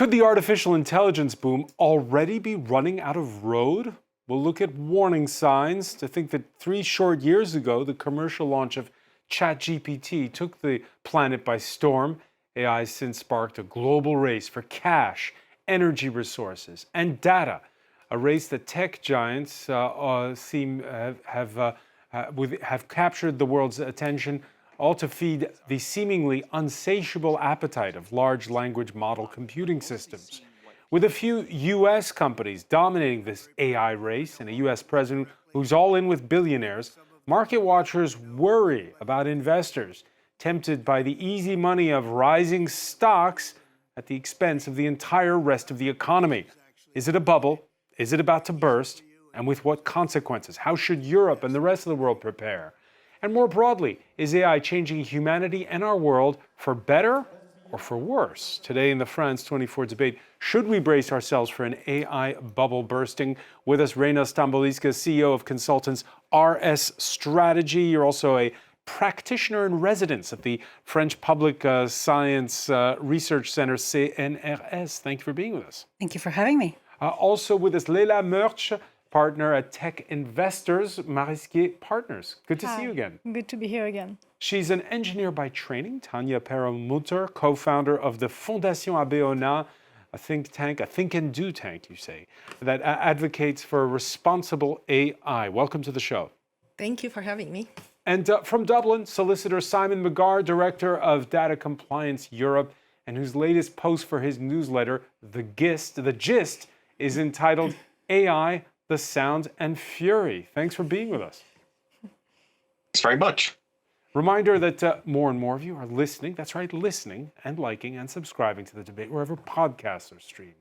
Could the artificial intelligence boom already be running out of road? We'll look at warning signs to think that 3 short years ago, the commercial launch of ChatGPT took the planet by storm. AI has since sparked a global race for cash, energy resources, and data, a race that tech giants have captured the world's attention, all to feed the seemingly insatiable appetite of large language model computing systems. With a few U.S. companies dominating this AI race and a U.S. president who's all in with billionaires, market watchers worry about investors tempted by the easy money of rising stocks at the expense of the entire rest of the economy. Is it a bubble? Is it about to burst? And with what consequences? How should Europe and the rest of the world prepare? And more broadly, is AI changing humanity and our world for better or for worse? Today in the France 24 debate, should we brace ourselves for an AI bubble bursting? With us, Reina Stamboliska, CEO of consultants RS Strategy. You're also a practitioner in residence at the French Public Science Research Center, CNRS. Thank you for being with us. Thank you for having me. Also with us, Leila Merch, partner at Tech Investors, Marisquier Partners. Good to see you again. Good to be here again. She's an engineer by training. Tanya Perelmutter, co-founder of the Fondation Abeona, a think tank, a think and do tank, you say, that advocates for responsible AI. Welcome to the show. Thank you for having me. And from Dublin, solicitor Simon McGarr, director of Data Compliance Europe, and whose latest post for his newsletter, The Gist, is entitled AI, the Sound and Fury. Thanks for being with us. Thanks very much. Reminder that more and more of you are listening. That's right, listening and liking and subscribing to the debate wherever podcasts are streamed.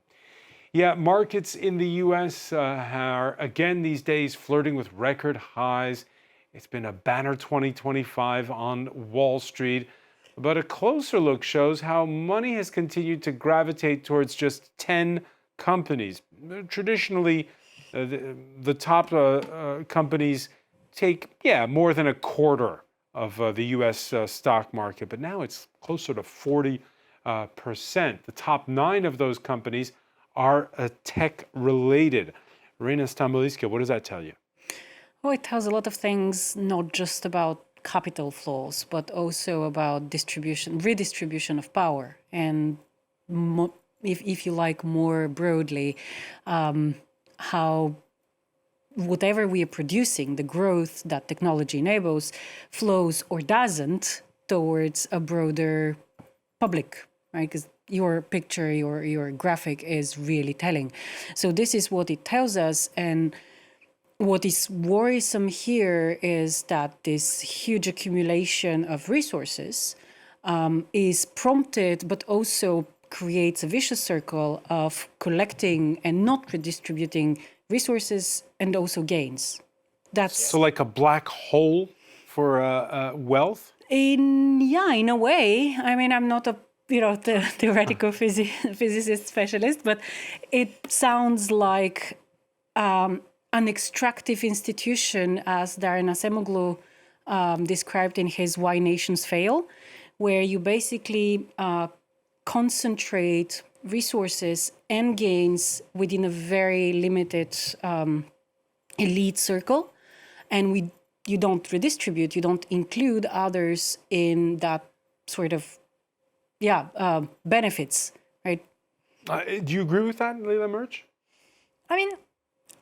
Yeah, markets in the U.S. are, again these days, flirting with record highs. It's been a banner 2025 on Wall Street. But a closer look shows how money has continued to gravitate towards just 10 companies. Traditionally, the top companies take, more than a quarter of the U.S. stock market, but now it's closer to 40%. The top 9 of those companies are tech-related. Reina Stamboliska, what does that tell you? Well, it tells a lot of things, not just about capital flows, but also about redistribution of power, and if you like, more broadly, how whatever we are producing, the growth that technology enables, flows or doesn't towards a broader public, right? Because your picture, your graphic is really telling. So this is what it tells us. And what is worrisome here is that this huge accumulation of resources is prompted, but also creates a vicious circle of collecting and not redistributing resources and also gains. That's so like a black hole for wealth? In a way. I mean, I'm not a theoretical physicist specialist, but it sounds like an extractive institution, as Darren Acemoglu described in his Why Nations Fail, where you basically concentrate resources and gains within a very limited elite circle, and you don't redistribute, you don't include others in that sort of benefits, right? Do you agree with that, Leila Merch? I mean,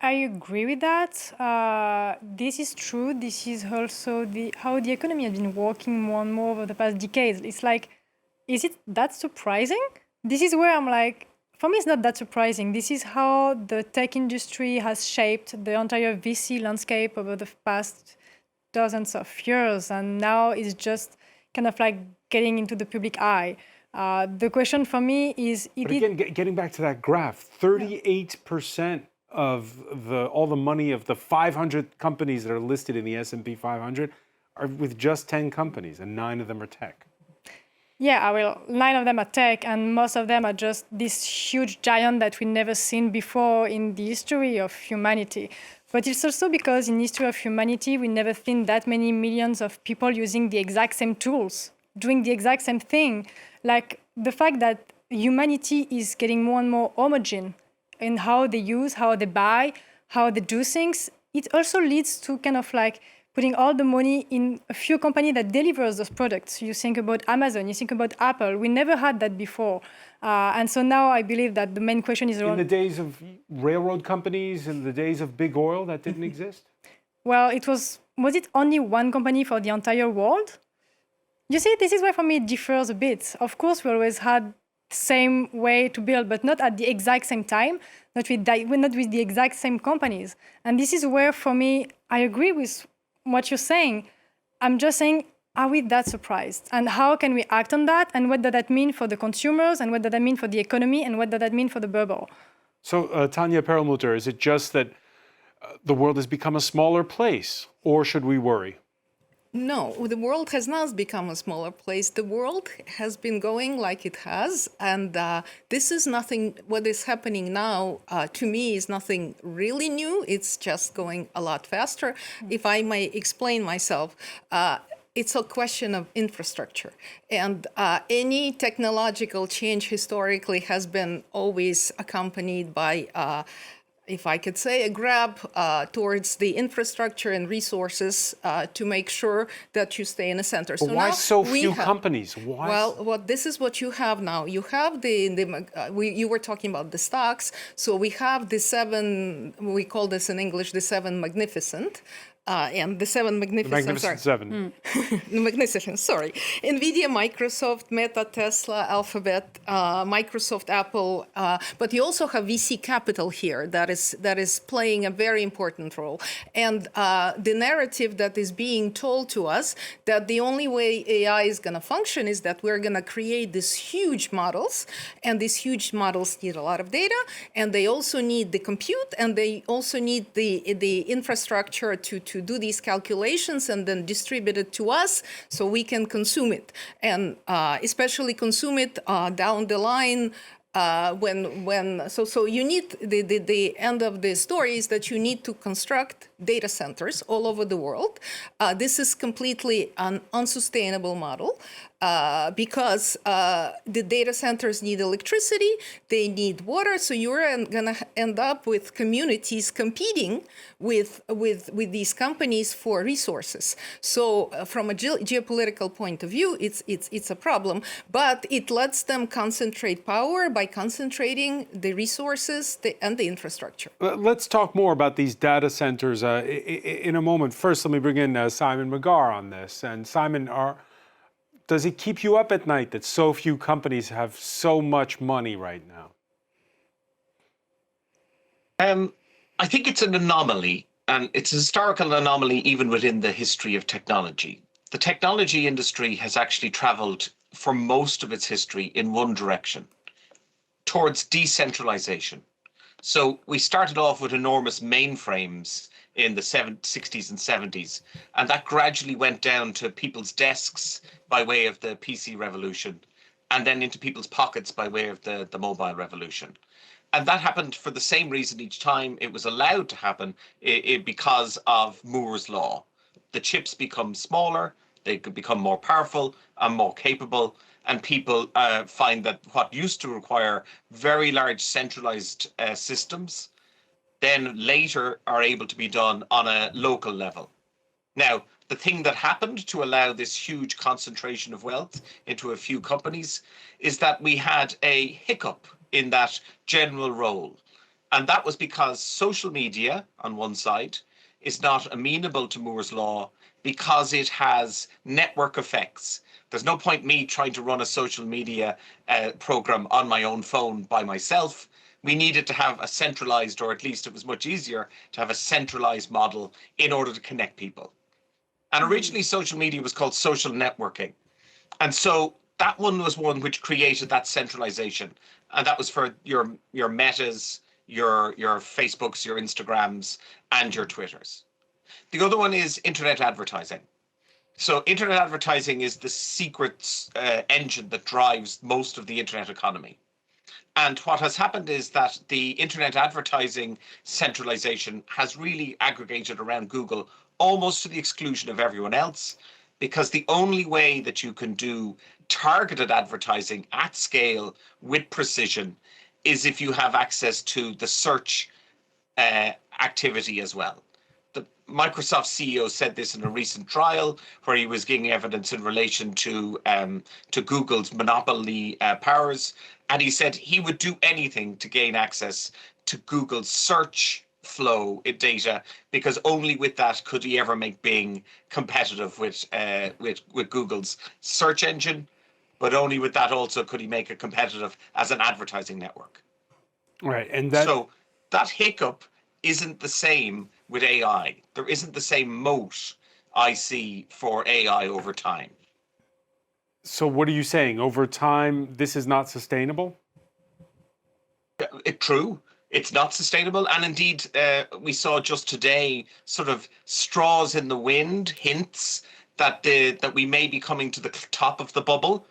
I agree with that. This is true. This is also how the economy has been working more and more over the past decades. It's like, is it that surprising? This is where I'm like, for me, it's not that surprising. This is how the tech industry has shaped the entire VC landscape over the past dozens of years. And now it's just kind of like getting into the public eye. The question for me is... Getting back to that graph, 38% of all the money of the 500 companies that are listed in the S&P 500 are with just 10 companies, and 9 of them are tech. Yeah, well, 9 of them are tech, and most of them are just this huge giant that we've never seen before in the history of humanity. But it's also because in the history of humanity, we never seen that many millions of people using the exact same tools, doing the exact same thing. Like the fact that humanity is getting more and more homogeneous in how they use, how they buy, how they do things, it also leads to kind of like putting all the money in a few companies that delivers those products. You think about Amazon, you think about Apple. We never had that before. And so now I believe that the main question is around... In the days of railroad companies, in the days of big oil, that didn't exist? Well, was it only one company for the entire world? You see, this is where for me it differs a bit. Of course, we always had the same way to build, but not at the exact same time, not with the exact same companies. And this is where, for me, I agree with what you're saying. I'm just saying, are we that surprised? And how can we act on that? And what does that mean for the consumers? And what does that mean for the economy? And what does that mean for the bubble? So, Tanya Perlmutter, is it just that the world has become a smaller place, or should we worry? No, the world has not become a smaller place. The world has been going like it has. And this is nothing, what is happening now, to me, is nothing really new. It's just going a lot faster. If I may explain myself, it's a question of infrastructure. And any technological change historically has been always accompanied by if I could say, a grab towards the infrastructure and resources to make sure that you stay in the center. But why so few companies? Why? Well, this is what you have now. You have you were talking about the stocks. So we have the seven, we call this in English, the seven magnificent. And the seven magnificent, the Magnificent Seven. The magnificent, sorry. NVIDIA, Microsoft, Meta, Tesla, Alphabet, Microsoft, Apple. But you also have VC capital here that is playing a very important role. And the narrative that is being told to us that the only way AI is going to function is that we're going to create these huge models. And these huge models need a lot of data. And they also need the compute. And they also need the infrastructure to do these calculations and then distribute it to us so we can consume it, and especially consume it down the line so you need the end of the story is that you need to construct data centers all over the world. This is completely an unsustainable model because the data centers need electricity, they need water, so you're going to end up with communities competing with these companies for resources. So from a geopolitical point of view, it's a problem, but it lets them concentrate power by concentrating the resources and the infrastructure. Let's talk more about these data centers in a moment. First, let me bring in Simon McGarr on this. And Simon, does it keep you up at night that so few companies have so much money right now? I think it's an anomaly, and it's a historical anomaly even within the history of technology. The technology industry has actually traveled for most of its history in one direction, towards decentralization. So we started off with enormous mainframes in the 60s and 70s, and that gradually went down to people's desks by way of the PC revolution, and then into people's pockets by way of the mobile revolution. And that happened for the same reason each time. It was allowed to happen because of Moore's law. The chips become smaller, they could become more powerful and more capable, and people find that what used to require very large centralized systems then later are able to be done on a local level. Now, the thing that happened to allow this huge concentration of wealth into a few companies is that we had a hiccup in that general role. And that was because social media, on one side, is not amenable to Moore's law because it has network effects. There's no point me trying to run a social media program on my own phone by myself. We needed to have a centralized, or at least it was much easier to have a centralized model in order to connect people. And originally social media was called social networking. And so that one was one which created that centralization. And that was for your Metas, your Facebooks, your Instagrams, and your Twitters. The other one is internet advertising. So internet advertising is the secret engine that drives most of the internet economy. And what has happened is that the internet advertising centralization has really aggregated around Google almost to the exclusion of everyone else, because the only way that you can do targeted advertising at scale with precision is if you have access to the search activity as well. The Microsoft CEO said this in a recent trial where he was giving evidence in relation to Google's monopoly powers, and he said he would do anything to gain access to Google's search flow in data, because only with that could he ever make Bing competitive with Google's search engine, but only with that also could he make it competitive as an advertising network. Right, and that So that hiccup isn't the same with AI. There isn't the same moat I see for AI over time. So what are you saying? Over time, this is not sustainable? True, it's not sustainable. And indeed, we saw just today sort of straws in the wind, hints that that we may be coming to the top of the bubble.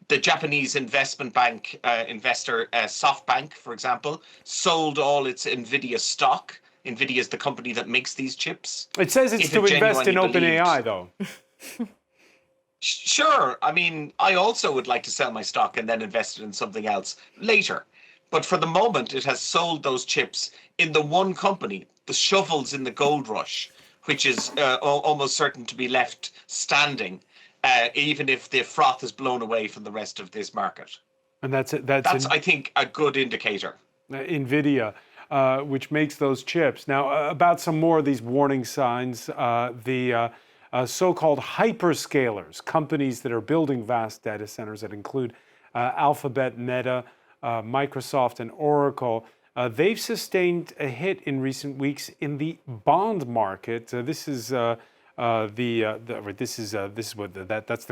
The Japanese investment bank investor SoftBank, for example, sold all its NVIDIA stock. NVIDIA is the company that makes these chips. It says it's If to it invest in genuinely OpenAI, believed- though. Sure. I mean, I also would like to sell my stock and then invest it in something else later. But for the moment, it has sold those chips in the one company, the shovels in the gold rush, which is almost certain to be left standing, even if the froth is blown away from the rest of this market. And that's I think, a good indicator. NVIDIA, which makes those chips. Now, about some more of these warning signs, the so-called hyperscalers, companies that are building vast data centers that include Alphabet, Meta, Microsoft, and Oracle, they've sustained a hit in recent weeks in the bond market. That's the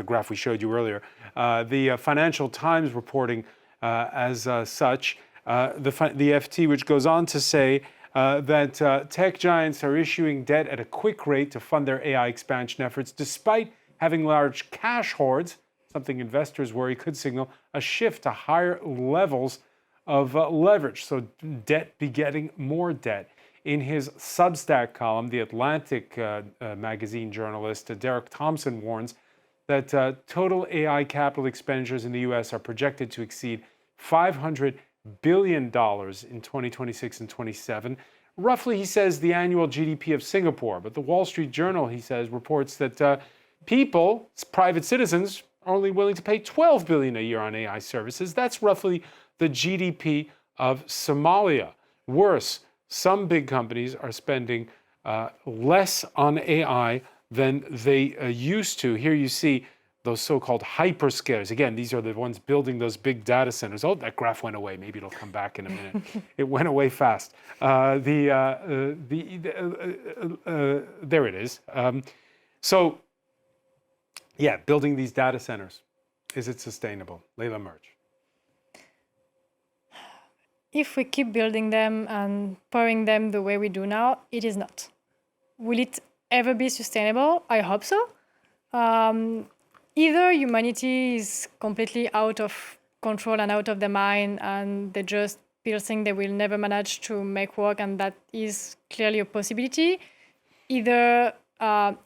graph we showed you earlier. The Financial Times reporting as such. The FT, which goes on to say that tech giants are issuing debt at a quick rate to fund their AI expansion efforts, despite having large cash hoards, something investors worry could signal a shift to higher levels of leverage. So debt begetting more debt. In his Substack column, The Atlantic magazine journalist Derek Thompson warns that total AI capital expenditures in the U.S. are projected to exceed $500 billion in 2026 and 27. Roughly, he says, the annual GDP of Singapore. But the Wall Street Journal, he says, reports that people, private citizens, are only willing to pay $12 billion a year on AI services. That's roughly the GDP of Somalia. Worse, some big companies are spending less on AI than they used to. Here you see those so-called hyperscalers. Again, these are the ones building those big data centers. Oh, that graph went away. Maybe it'll come back in a minute. It went away fast. There it is. So, yeah, building these data centers. Is it sustainable? Leila Merch. If we keep building them and powering them the way we do now, it is not. Will it ever be sustainable? I hope so. Either humanity is completely out of control and out of their mind, and they just build things they will never manage to make work, and that is clearly a possibility. Either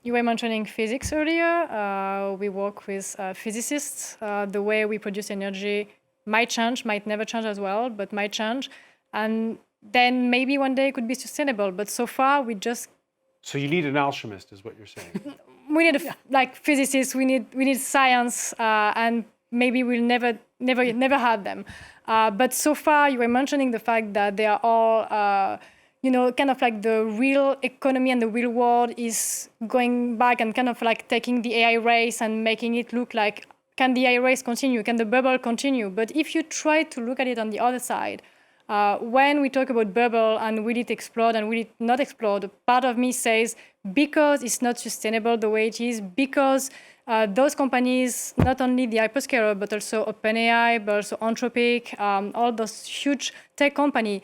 you were mentioning physics earlier. We work with physicists. The way we produce energy might change, might never change as well, but might change. And then maybe one day it could be sustainable. But so far, we just... So you need an alchemist, is what you're saying. We need like physicists. We need science, and maybe we'll never have them. But so far, you were mentioning the fact that they are all, kind of like the real economy and the real world is going back and kind of like taking the AI race and making it look like, can the AI race continue? Can the bubble continue? But if you try to look at it on the other side, when we talk about bubble and will it explode and will it not explode, part of me says because it's not sustainable the way it is, because those companies, not only the hyperscaler, but also OpenAI, but also Anthropic, all those huge tech companies,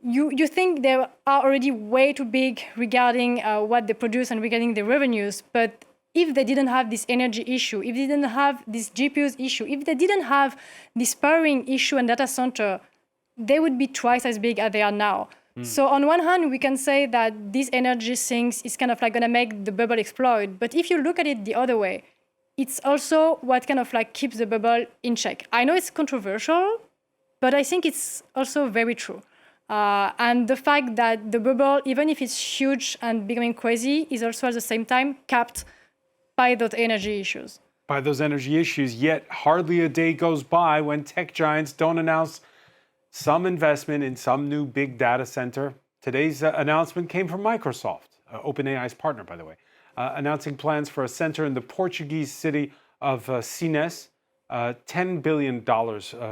you think they are already way too big regarding what they produce and regarding the revenues, but if they didn't have this energy issue, if they didn't have this GPUs issue, if they didn't have this powering issue and data center, they would be twice as big as they are now. So on one hand, we can say that this energy things is kind of like going to make the bubble explode. But if you look at it the other way, it's also what kind of like keeps the bubble in check. I know it's controversial, but I think it's also very true. And the fact that the bubble, even if it's huge and becoming crazy, is also at the same time capped by those energy issues. By those energy issues, yet hardly a day goes by when tech giants don't announce some investment in some new big data center. Today's announcement came from Microsoft, OpenAI's partner, by the way, announcing plans for a center in the Portuguese city of Sines, $10 billion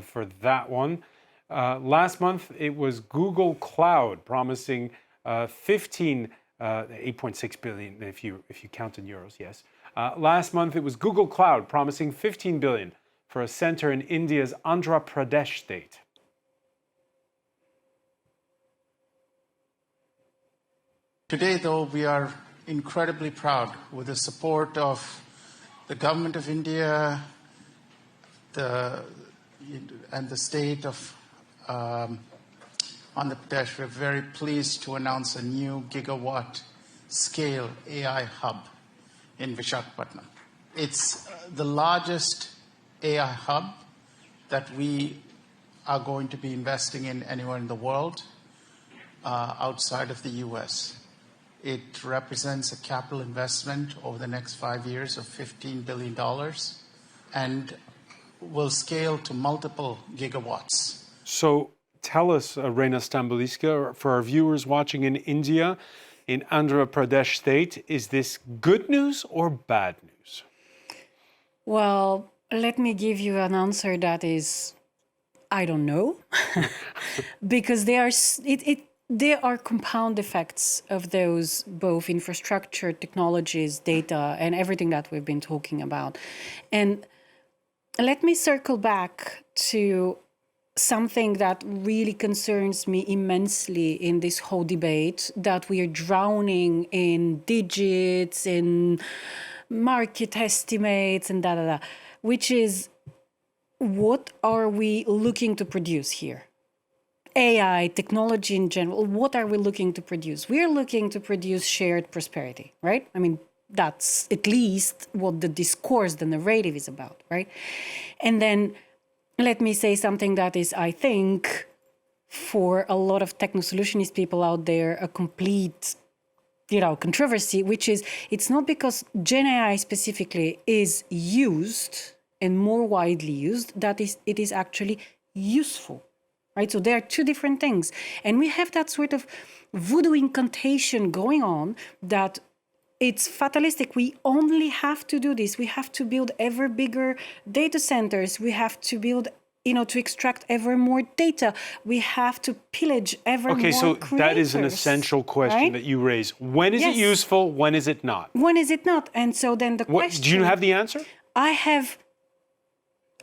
for that one. Last month, it was Google Cloud promising 8.6 billion if you count in euros, yes. Last month, it was Google Cloud promising 15 billion for a center in India's Andhra Pradesh state. Today, though, we are incredibly proud with the support of the government of India and the state of Andhra Pradesh. We're very pleased to announce a new gigawatt scale AI hub in Visakhapatnam. It's the largest AI hub that we are going to be investing in anywhere in the world outside of the US. It represents a capital investment over the next 5 years of $15 billion and will scale to multiple gigawatts. So tell us, Reina Stambuliska, for our viewers watching in India, in Andhra Pradesh state, is this good news or bad news? Well, let me give you an answer that is, I don't know, because there are compound effects of those both infrastructure, technologies, data, and everything that we've been talking about. And let me circle back to something that really concerns me immensely in this whole debate, that we are drowning in digits, in market estimates, and which is, what are we looking to produce here? AI, technology in general, what are we looking to produce? We are looking to produce shared prosperity, right? I mean, that's at least what the discourse, the narrative is about, right? And then let me say something that is, I think, for a lot of techno-solutionist people out there, a complete, controversy, which is, it's not because Gen AI specifically is used and more widely used that it is actually useful. Right? So there are two different things. And we have that sort of voodoo incantation going on that it's fatalistic. We only have to do this. We have to build ever bigger data centers. We have to build, to extract ever more data. We have to pillage ever more creators. Okay, so that is an essential question, right, that you raise. When is it useful? When is it not? When is it not? And so then the question... Do you have the answer? I have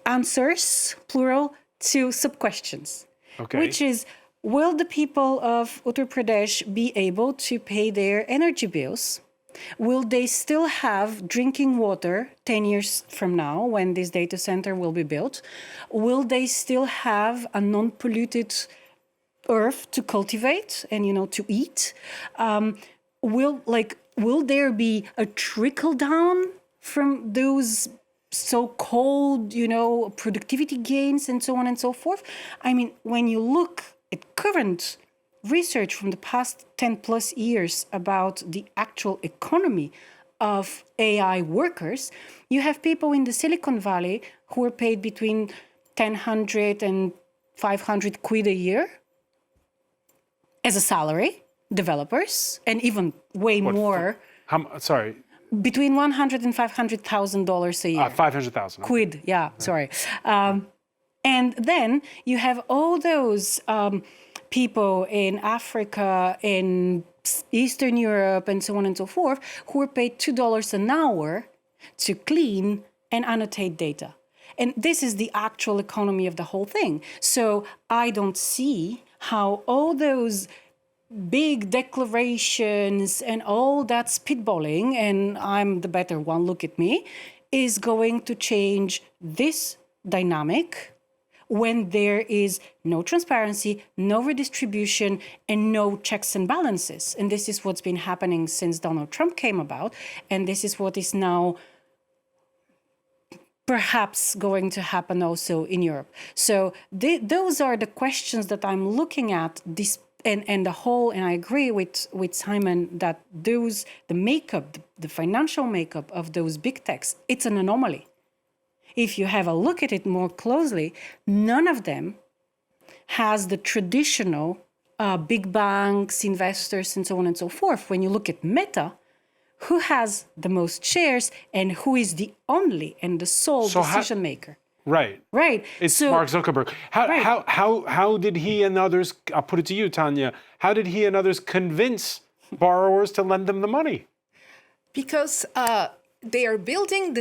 answers, plural, to sub-questions. Okay. Which is, will the people of Uttar Pradesh be able to pay their energy bills? Will they still have drinking water 10 years from now when this data center will be built? Will they still have a non-polluted earth to cultivate and, to eat? Will there be a trickle down from those so-called, productivity gains and so on and so forth? I mean, when you look at current research from the past 10 plus years about the actual economy of AI workers, you have people in the Silicon Valley who are paid between 1,000 and 500 quid a year as a salary, developers, and even way more. Sorry. Between $100,000 and $500,000 a year. 500,000. Quid, yeah, sorry. And then you have all those people in Africa, in Eastern Europe, and so on and so forth, who are paid $2 an hour to clean and annotate data. And this is the actual economy of the whole thing. So I don't see how all those big declarations and all that spitballing, and I'm the better one, look at me, is going to change this dynamic when there is no transparency, no redistribution, and no checks and balances. And this is what's been happening since Donald Trump came about, and this is what is now perhaps going to happen also in Europe. So those are the questions that I'm looking at. And I agree with Simon that the makeup, the financial makeup of those big techs, it's an anomaly. If you have a look at it more closely, none of them has the traditional big banks, investors, and so on and so forth. When you look at Meta, who has the most shares and who is the only and the sole decision maker? Right. Right. It's Mark Zuckerberg. How did he and others, I'll put it to you, Tanya, how did he and others convince borrowers to lend them the money? Because they are building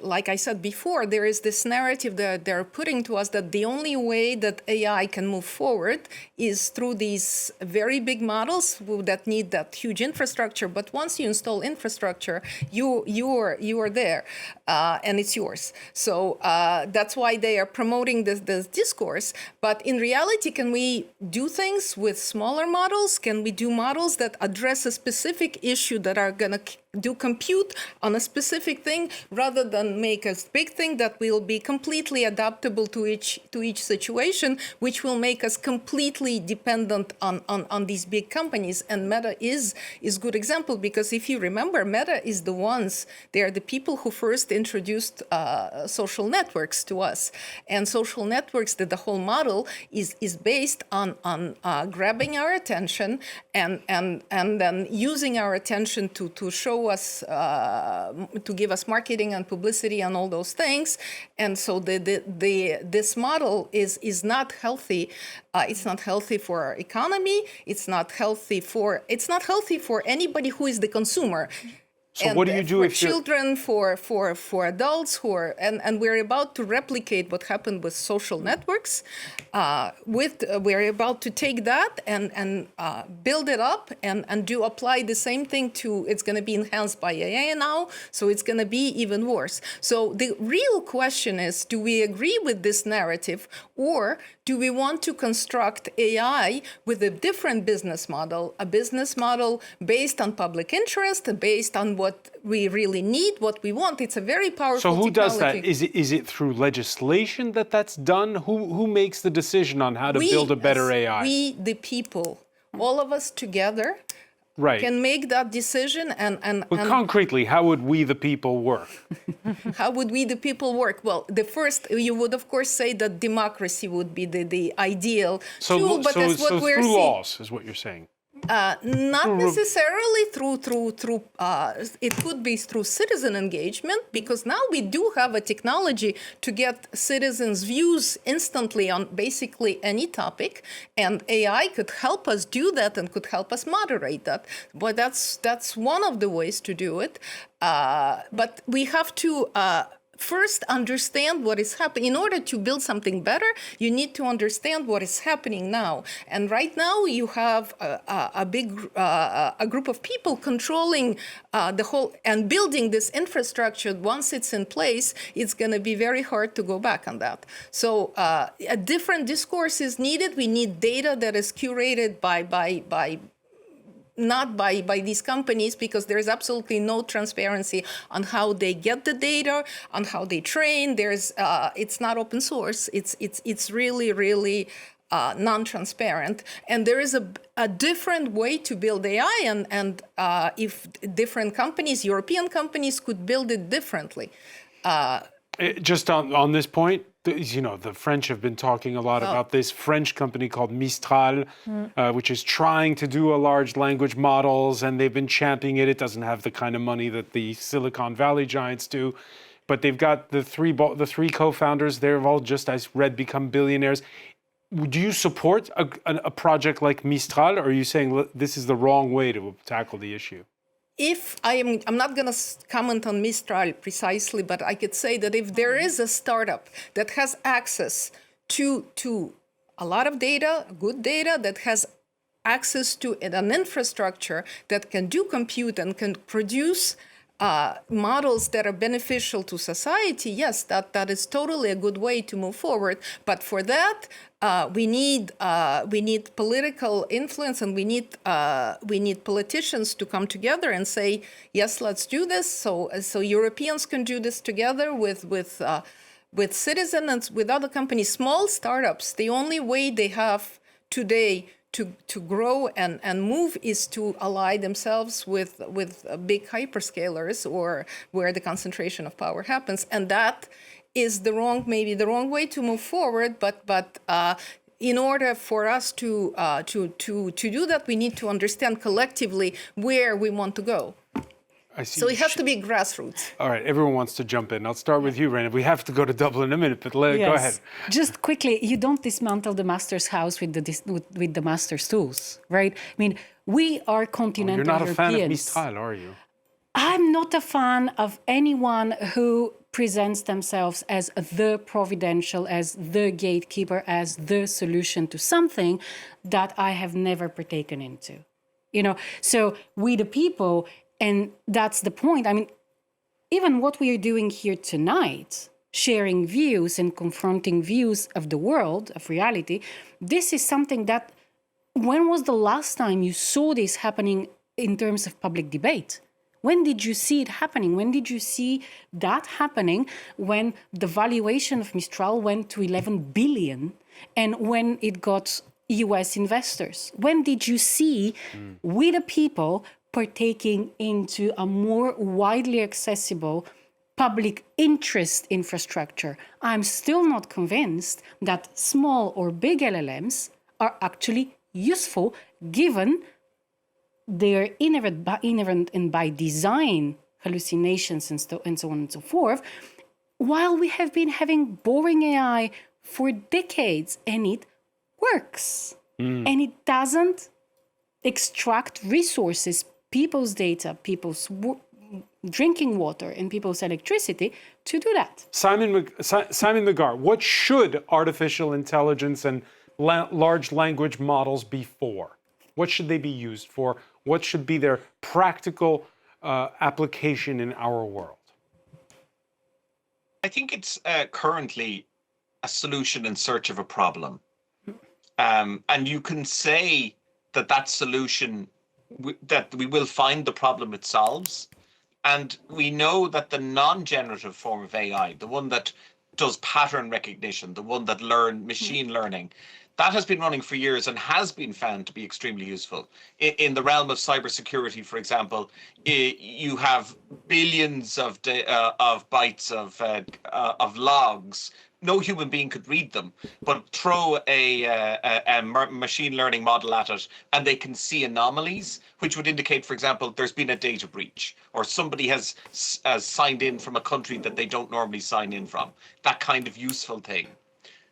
like I said before, there is this narrative that they're putting to us that the only way that AI can move forward is through these very big models that need that huge infrastructure. But once you install infrastructure, you are there, and it's yours. So that's why they are promoting this discourse. But in reality, can we do things with smaller models? Can we do models that address a specific issue that are going to do compute on a specific thing rather than make a big thing that will be completely adaptable to each situation, which will make us completely dependent on these big companies. And Meta is good example, because if you remember, Meta is they are the people who first introduced social networks to us. And social networks, that the whole model is based on grabbing our attention and then using our attention to show us, to give us marketing and publicity and all those things. And so this model is not healthy. It's not healthy for our economy. It's not healthy for anybody who is the consumer. So what do you do if children, for adults who are, and we're about to replicate what happened with social networks. We're about to take that and build it up and apply the same thing to. It's going to be enhanced by AI now, so it's going to be even worse. So the real question is: do we agree with this narrative, or do we want to construct AI with a different business model, a business model based on public interest, based on what we really need, what we want? It's a very powerful So who technology. does that? Is it through legislation that's done? Who makes the decision on how to build a better AI? We, the people, all of us together, can make that decision. And concretely, how would we, the people, work? How would we, the people, work? Well, you would, of course, say that democracy would be the ideal tool, but that's what we're through seeing. laws is what you're saying. Not necessarily through. It could be through citizen engagement, because now we do have a technology to get citizens' views instantly on basically any topic, and AI could help us do that and could help us moderate that. But that's one of the ways to do it. But we have to first understand what is happening. In order to build something better, you need to understand what is happening now. And right now, you have a group of people controlling the whole and building this infrastructure. Once it's in place, it's going to be very hard to go back on that. So a different discourse is needed. We need data that is curated not by these companies, because there is absolutely no transparency on how they get the data, on how they train. It's not open source. It's really non-transparent. And there is a different way to build AI, and if different companies, European companies, could build it differently. Just on this point, the French have been talking a lot about this French company called Mistral, which is trying to do a large language models, and they've been championing it. It doesn't have the kind of money that the Silicon Valley giants do, but they've got the three co-founders. They've all just, I read, become billionaires. Do you support a project like Mistral, or are you saying this is the wrong way to tackle the issue? I'm not going to comment on Mistral precisely, but I could say that if there is a startup that has access to a lot of data, good data, that has access to an infrastructure that can do compute and can produce models that are beneficial to society, yes, that is totally a good way to move forward. But for that, we need political influence, and we need politicians to come together and say, yes, let's do this. So Europeans can do this together with citizens, with other companies, small startups. The only way they have today to grow and move is to ally themselves with big hyperscalers, or where the concentration of power happens. And that is maybe the wrong way to move forward. But in order for us to do that, we need to understand collectively where we want to go. I see. So it has to be grassroots. All right, everyone wants to jump in. I'll start with you, Raina. We have to go to Dublin in a minute, but go ahead. Just quickly, you don't dismantle the master's house with the master's tools, right? I mean, we are continental You're not a Europeans. fan of Mistral, are you? I'm not a fan of anyone who presents themselves as the providential, as the gatekeeper, as the solution to something that I have never partaken into. So we the people, and that's the point. I mean, even what we are doing here tonight, sharing views and confronting views of the world, of reality, this is something that, when was the last time you saw this happening in terms of public debate? When did you see it happening? When did you see that happening? When the valuation of Mistral went to 11 billion and when it got US investors? When did you see we the people partaking into a more widely accessible public interest infrastructure? I'm still not convinced that small or big LLMs are actually useful, given their inherent and by design hallucinations and so on and so forth, while we have been having boring AI for decades, and it works. And it doesn't extract resources, people's data, people's drinking water, and people's electricity to do that. Simon McGarr, what should artificial intelligence and large language models be for? What should they be used for? What should be their practical application in our world? I think it's currently a solution in search of a problem. And you can say that solution, that we will find the problem it solves. And we know that the non-generative form of AI, the one that does pattern recognition, the one that machine learning, that has been running for years and has been found to be extremely useful. In the realm of cybersecurity, for example, you have billions of bytes of logs. No human being could read them, but throw a machine learning model at it, and they can see anomalies, which would indicate, for example, there's been a data breach, or somebody has signed in from a country that they don't normally sign in from. That kind of useful thing.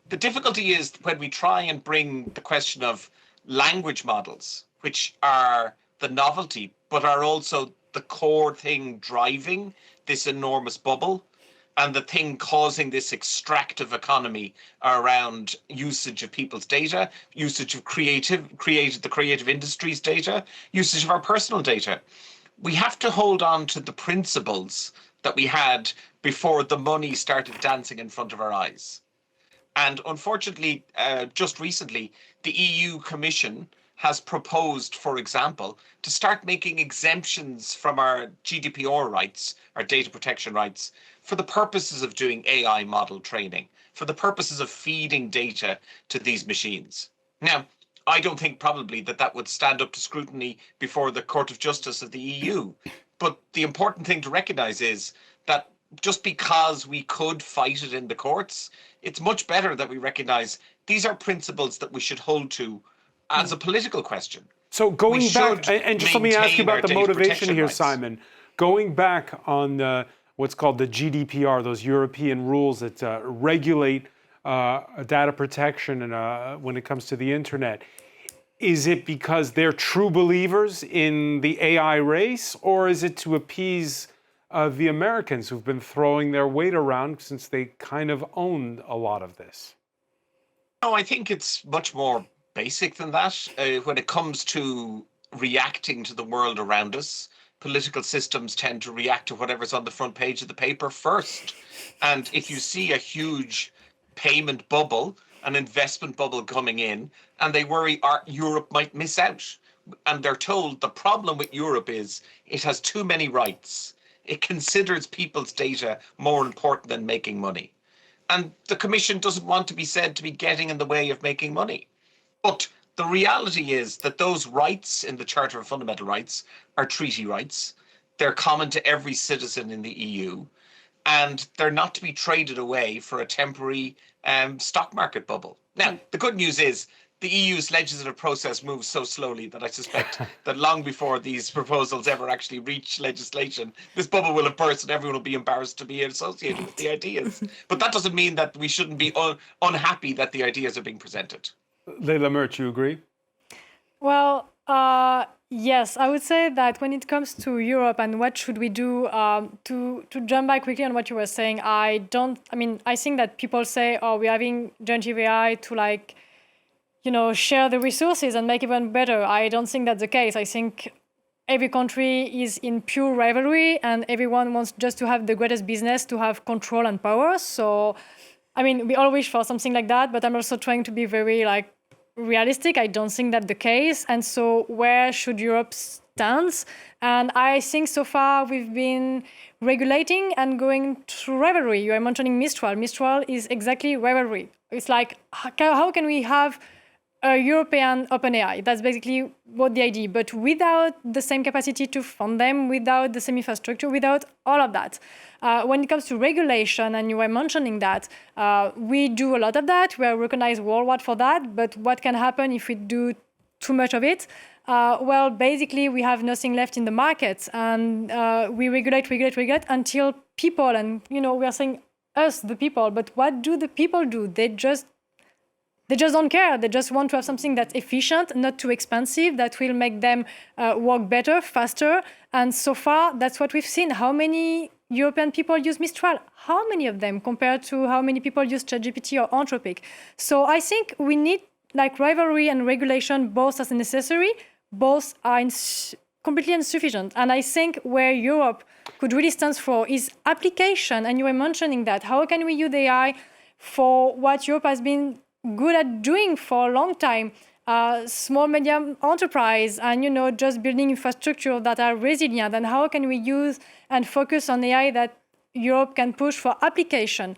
The difficulty is when we try and bring the question of language models, which are the novelty, but are also the core thing driving this enormous bubble, and the thing causing this extractive economy around usage of people's data, usage of the creative industry's data, usage of our personal data. We have to hold on to the principles that we had before the money started dancing in front of our eyes. And unfortunately, just recently, the EU Commission has proposed, for example, to start making exemptions from our GDPR rights, our data protection rights, for the purposes of doing AI model training, for the purposes of feeding data to these machines. Now, I don't think probably that would stand up to scrutiny before the Court of Justice of the EU. But the important thing to recognize is that just because we could fight it in the courts, it's much better that we recognize these are principles that we should hold to as a political question. So going back, and just let me ask you about the motivation here, Simon. Going back on what's called the GDPR, those European rules that regulate data protection and when it comes to the internet, is it because they're true believers in the AI race, or is it to appease the Americans who've been throwing their weight around since they kind of own a lot of this? No, I think it's much more basic than that when it comes to reacting to the world around us, political systems tend to react to whatever's on the front page of the paper first. And if you see a huge payment bubble, an investment bubble coming in, and they worry Europe might miss out. And they're told the problem with Europe is it has too many rights. It considers people's data more important than making money. And the Commission doesn't want to be said to be getting in the way of making money. But the reality is that those rights in the Charter of Fundamental Rights are treaty rights. They're common to every citizen in the EU, and they're not to be traded away for a temporary stock market bubble. Now, the good news is the EU's legislative process moves so slowly that I suspect that long before these proposals ever actually reach legislation, this bubble will have burst and everyone will be embarrassed to be associated with the ideas. But that doesn't mean that we shouldn't be unhappy that the ideas are being presented. Leila Mert, you agree? Well, yes, I would say that when it comes to Europe and what should we do, to jump back quickly on what you were saying, I think that people say, oh, we're having generative AI to share the resources and make it even better. I don't think that's the case. I think every country is in pure rivalry and everyone wants just to have the greatest business, to have control and power. So, we all wish for something like that, but I'm also trying to be very realistic. I don't think that's the case. And so where should Europe stand? And I think so far we've been regulating and going through rivalry. You are mentioning Mistral. Mistral is exactly rivalry. It's like, how can we have a European OpenAI? That's basically what the idea, but without the same capacity to fund them, without the same infrastructure, without all of that. When it comes to regulation, and you were mentioning that, we do a lot of that. We are recognized worldwide for that, but what can happen if we do too much of it? Well, basically, we have nothing left in the market, and we regulate until people, and we are saying us, the people, but what do the people do? They just don't care. They just want to have something that's efficient, not too expensive, that will make them work better, faster. And so far, that's what we've seen. How many European people use Mistral? How many of them compared to how many people use ChatGPT or Anthropic? So I think we need rivalry and regulation both as necessary, both are completely insufficient. And I think where Europe could really stand for is application. And you were mentioning that. How can we use AI for what Europe has been good at doing for a long time, small, medium enterprise, and just building infrastructure that are resilient, and how can we use and focus on AI that Europe can push for application?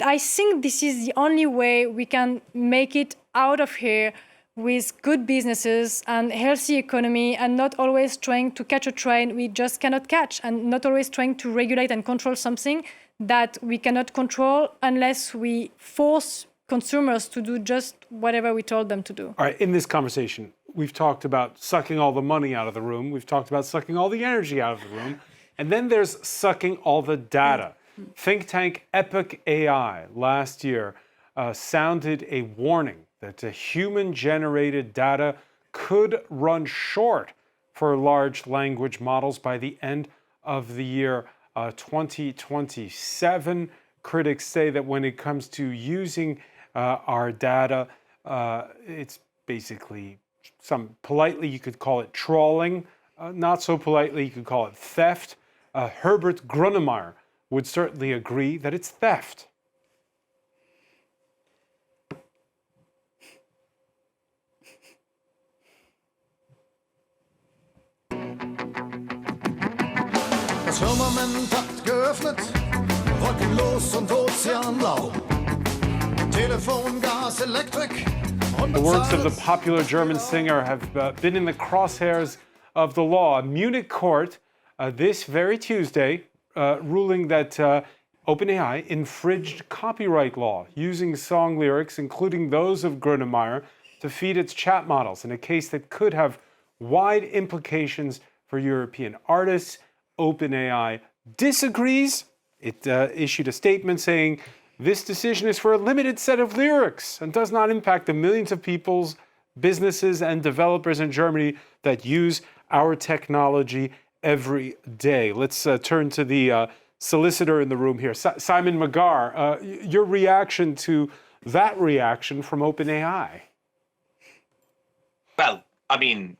I think this is the only way we can make it out of here with good businesses and healthy economy, and not always trying to catch a train we just cannot catch, and not always trying to regulate and control something that we cannot control unless we force consumers to do just whatever we told them to do. All right, in this conversation, we've talked about sucking all the money out of the room. We've talked about sucking all the energy out of the room. And then there's sucking all the data. Think tank Epic AI last year sounded a warning that human-generated data could run short for large language models by the end of the year 2027. Critics say that when it comes to using our data, it's basically politely you could call it trawling, not so politely you could call it theft. Herbert Grunemeyer would certainly agree that it's theft. Das Firmament hat geöffnet, wolkenlos und ozeanblau. Telefon, Gas, Elektrik. The works of the popular German singer have been in the crosshairs of the law. A Munich court this very Tuesday ruling that OpenAI infringed copyright law using song lyrics, including those of Grunemeyer, to feed its chat models in a case that could have wide implications for European artists. OpenAI disagrees. It issued a statement saying this decision is for a limited set of lyrics and does not impact the millions of people, businesses, and developers in Germany that use our technology every day. Let's turn to the solicitor in the room here, Simon Magar. Your reaction to that reaction from OpenAI? Well, I mean,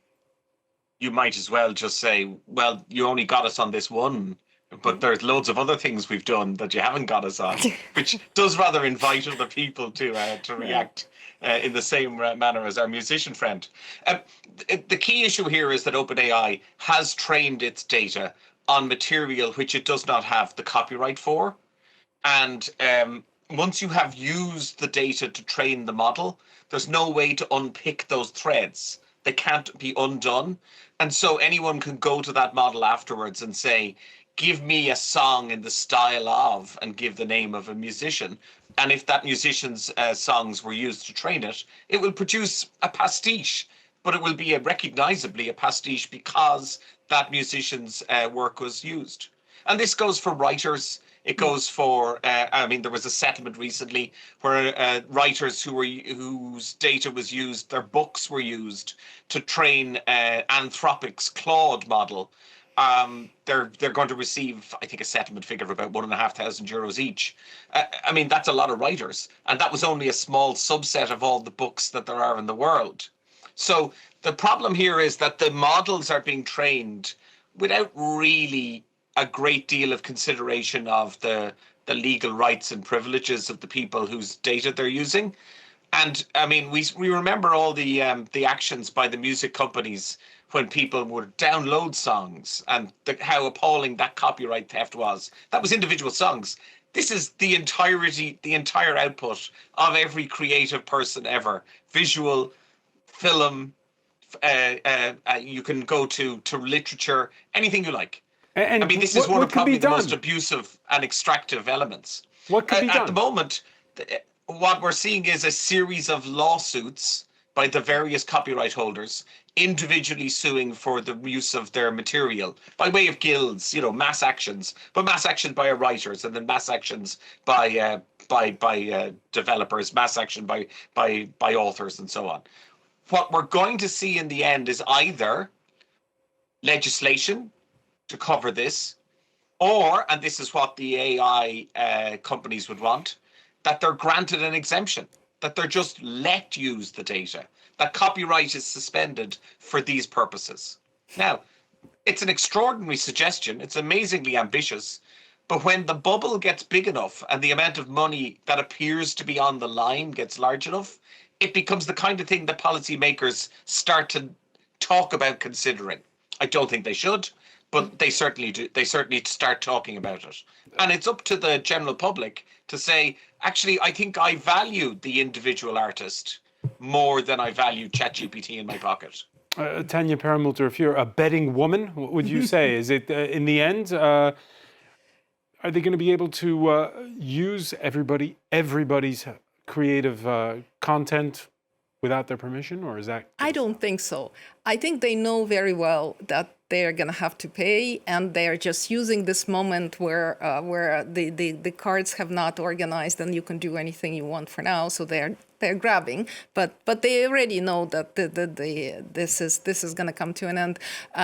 you might as well just say, well, you only got us on this one, but there's loads of other things we've done that you haven't got us on, which does rather invite other people to react in the same manner as our musician friend. The key issue here is that OpenAI has trained its data on material which it does not have the copyright for. And once you have used the data to train the model, there's no way to unpick those threads. They can't be undone. And so anyone can go to that model afterwards and say, give me a song in the style of, and give the name of a musician. And if that musician's songs were used to train it, it will produce a pastiche, but it will be recognizably a pastiche because that musician's work was used. And this goes for writers. It goes for, there was a settlement recently where writers whose data was used, their books were used to train Anthropic's Claude model. They're going to receive, I think, a settlement figure of about €1,500 each. That's a lot of writers, and that was only a small subset of all the books that there are in the world. So the problem here is that the models are being trained without really a great deal of consideration of the legal rights and privileges of the people whose data they're using. And we remember all the actions by the music companies when people would download songs and how appalling that copyright theft was. That was individual songs. This is the entire output of every creative person ever. Visual, film, you can go to literature, anything you like. And this is one of could probably be the done? most abusive and extractive elements. What could be done? At the moment, what we're seeing is a series of lawsuits by the various copyright holders, individually suing for the use of their material by way of guilds, mass actions, but mass action by writers, and then mass actions by developers, mass action by authors, and so on. What we're going to see in the end is either legislation to cover this, or, and this is what the AI companies would want, that they're granted an exemption, that they're just let use the data, that copyright is suspended for these purposes. Now, it's an extraordinary suggestion. It's amazingly ambitious. But when the bubble gets big enough and the amount of money that appears to be on the line gets large enough, it becomes the kind of thing that policymakers start to talk about considering. I don't think they should, but they certainly do. They certainly start talking about it. And it's up to the general public to say, actually, I think I value the individual artist more than I value ChatGPT in my pocket. Tanya Perlmutter, if you're a betting woman, what would you say? Is it, in the end, are they going to be able to use everybody's creative content without their permission, or is that? I don't think so. I think they know very well that they're going to have to pay, and they're just using this moment where the cards have not organized and you can do anything you want for now. So they're grabbing, but they already know that this is going to come to an end.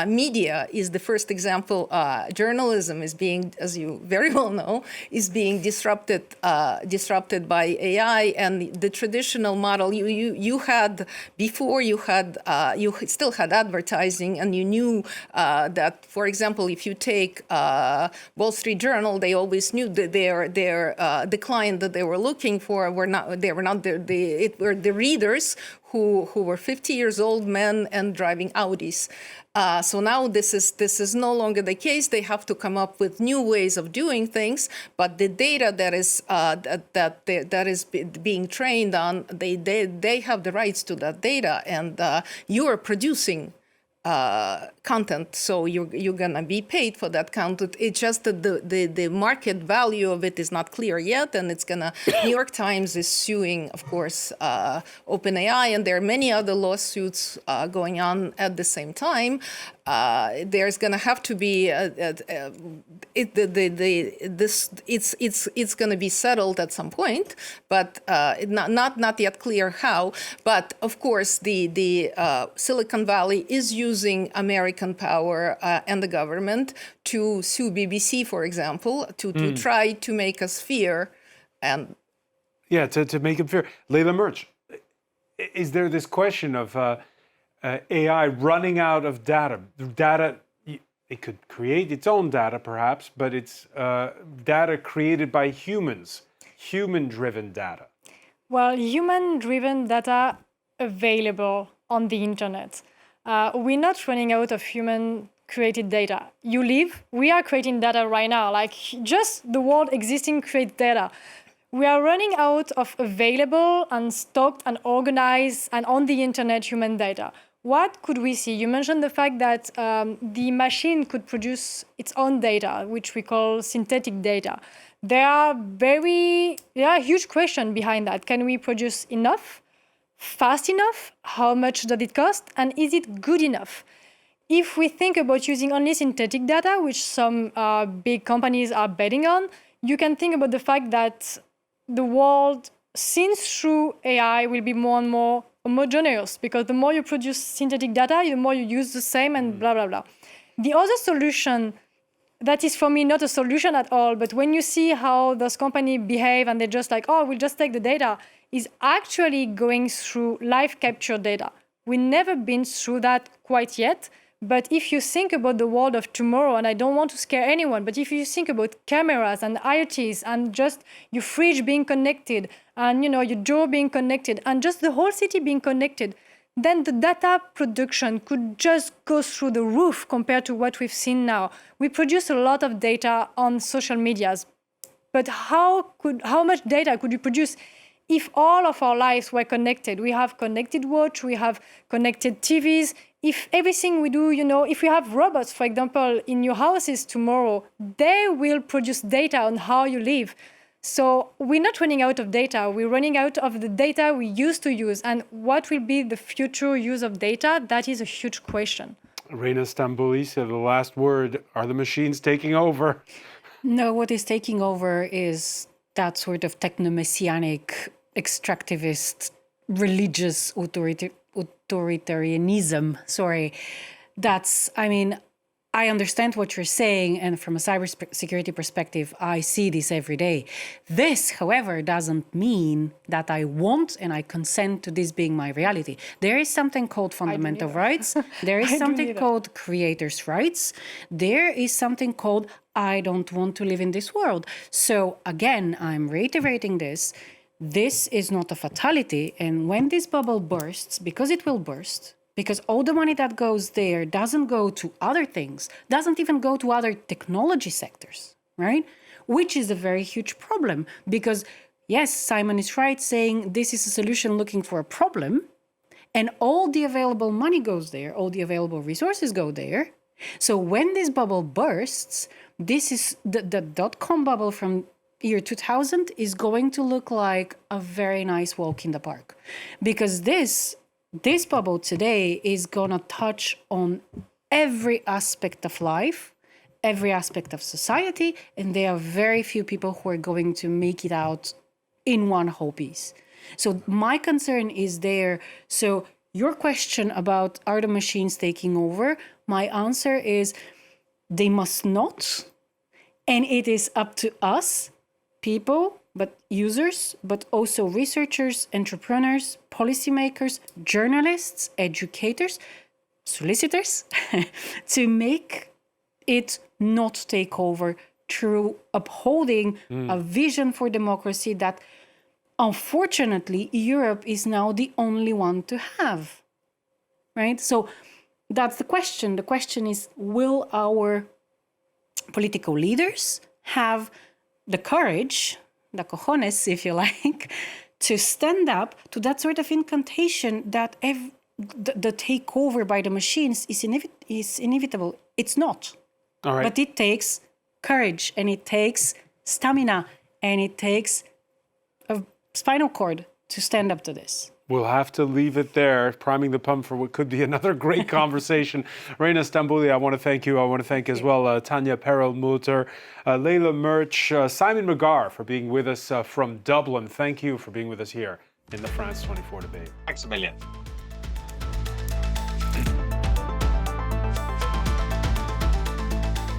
Media is the first example. Journalism is being, as you very well know, is being disrupted by AI, and the traditional model you had before. You still had advertising, and you knew that, for example, if you take Wall Street Journal, they always knew that the client that they were looking for were not the readers who were 50 years old men and driving Audis. So now this is no longer the case. They have to come up with new ways of doing things. But the data that is being trained on, they have the rights to that data, and you are producing content, so you're gonna be paid for that content. It's just that the market value of it is not clear yet, and it's gonna. New York Times is suing, of course, OpenAI, and there are many other lawsuits going on at the same time. There's gonna have to be it's gonna be settled at some point, but not yet clear how. But of course, the Silicon Valley is using American power and the government to sue BBC, for example, to try to make us fear. And yeah, to make it fair. Leila Merch, is there this question of AI running out of data. Data, it could create its own data perhaps, but it's data created by humans, human-driven data. Well, human-driven data available on the internet. We're not running out of human-created data. You live, we are creating data right now. Like just the world existing creates data. We are running out of available and stocked and organized and on the internet human data. What could we see? You mentioned the fact that the machine could produce its own data, which we call synthetic data. There are huge questions behind that. Can we produce enough? Fast enough? How much does it cost? And is it good enough? If we think about using only synthetic data, which some big companies are betting on, you can think about the fact that the world, since through AI, will be more and more homogeneous, because the more you produce synthetic data, the more you use the same and blah, blah, blah. The other solution, that is for me not a solution at all, but when you see how those companies behave and they're just like, oh, we'll just take the data, is actually going through live capture data. We've never been through that quite yet, but if you think about the world of tomorrow, and I don't want to scare anyone, but if you think about cameras and IoTs and just your fridge being connected and your door being connected and just the whole city being connected, then the data production could just go through the roof compared to what we've seen now. We produce a lot of data on social medias, but how much data could you produce if all of our lives were connected? We have connected watch, we have connected TVs. If everything we do, if we have robots, for example, in your houses tomorrow, they will produce data on how you live. So we're not running out of data. We're running out of the data we used to use. And what will be the future use of data? That is a huge question. Reina Stambouli said the last word. Are the machines taking over? No, what is taking over is that sort of techno-messianic, extractivist, religious authoritarianism. I understand what you're saying, and from a cybersecurity perspective, I see this every day. This, however, doesn't mean that I want and I consent to this being my reality. There is something called fundamental rights. There is something called creators' rights. There is something called I don't want to live in this world. So again, I'm reiterating this. This is not a fatality. And when this bubble bursts, because it will burst, because all the money that goes there doesn't go to other things, doesn't even go to other technology sectors, right? Which is a very huge problem. Because yes, Simon is right saying this is a solution looking for a problem, and all the available money goes there, all the available resources go there. So when this bubble bursts, this is the dot-com bubble from year 2000 is going to look like a very nice walk in the park. Because this bubble today is going to touch on every aspect of life, every aspect of society, and there are very few people who are going to make it out in one whole piece. So my concern is there. So your question about are the machines taking over, my answer is they must not. And it is up to us, people, but users, but also researchers, entrepreneurs, policymakers, journalists, educators, solicitors, to make it not take over through upholding a vision for democracy that, unfortunately, Europe is now the only one to have, right? So that's the question. The question is, will our political leaders have the courage, the cojones, if you like, to stand up to that sort of incantation that the takeover by the machines is inevitable? It's not. All right. But it takes courage, and it takes stamina, and it takes a spinal cord to stand up to this. We'll have to leave it there, priming the pump for what could be another great conversation. Reina Stambouli, I want to thank you. I want to thank as well Tanya Perel-Mutter, Leila Murch, Simon McGarr for being with us from Dublin. Thank you for being with us here in the France 24 debate. Thanks a million.